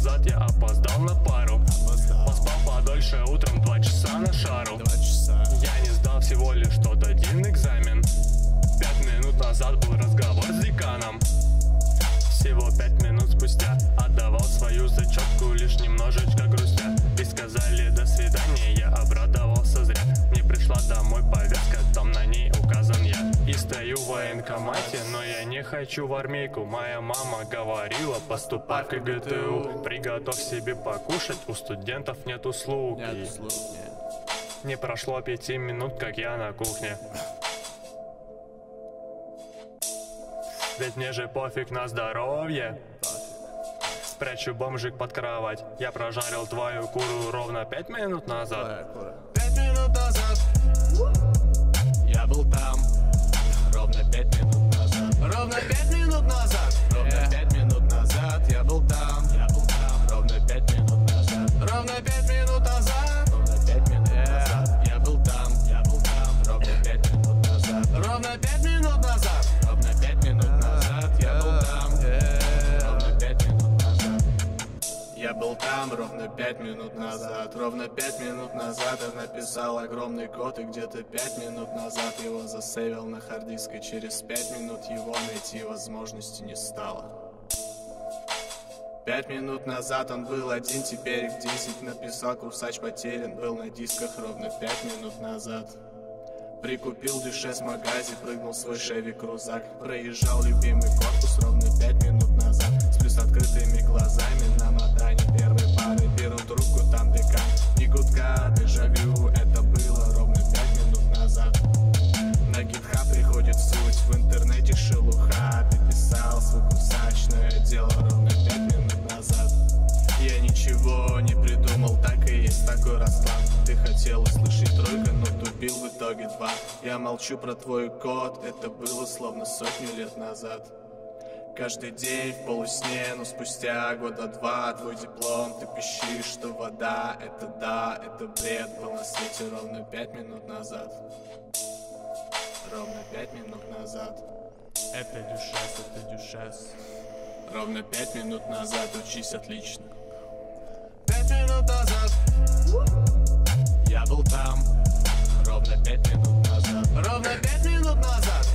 назад я опоздал на пару. Поспал подольше, утром 2 часа на шару. Я не сдал всего лишь тот один экзамен. 5 минут назад был разговор с деканом. Всего 5 минут спустя отдавал свою зачетку, лишь немножечко грустя. И сказали до свидания, я обрадовался зря. Мне пришла домой повестка, там на ней указан я. И стою в военкомате, но я не хочу в армейку. Моя мама говорила, поступай в КГТУ. Приготовь себе покушать, у студентов нет услуг. Не прошло 5 минут, как я на кухне. Ведь мне же пофиг на здоровье. Спрячу бомжик под кровать. Я прожарил твою куру ровно 5 минут назад. 5 минут назад я был там. Ровно 5 минут назад. Ровно 5 минут назад. Ровно 5 минут назад я был там. Ровно 5 минут назад. Ровно 5 минут назад. Ровно 5 минут назад я был там. Ровно 5 минут назад. Ровно 5 минут назад. Ровно 5 минут назад я был там. Ровно 5 минут назад. Я был там ровно 5 минут назад. Ровно 5 минут назад я написал огромный код. И где-то 5 минут назад его засейвил на хард-диске. Через 5 минут его найти возможности не стало. 5 минут назад он был один, теперь их 10. Написал курсач потерян, был на дисках ровно 5 минут назад. Прикупил дюшес в магазе, прыгнул в свой Chevy крузак. Проезжал любимый корпус ровно 5 минут назад. Сплю с открытыми глазами на модане первой пары. Беру трубку, там декан, ни гудка, дежавю. Это было ровно 5 минут назад. На гитхаб приходит суть, в интернете шелуха. Ты писал свой курсач, но я делал ровно 5 минут назад. Я ничего не придумал, так и есть такой расклад. Ты хотел услышать тройку, но тупил в итоге 2. Я молчу про твой код, это было словно сотню лет назад. Каждый день в полусне, но спустя года 2 твой диплом, ты пищишь, что вода, это да, это бред. Был на свете ровно 5 минут назад. Ровно 5 минут назад. Это дюшес. Ровно 5 минут назад, учись отлично. 5 минут назад я был там. Ровно 5 минут назад. Ровно 5 минут назад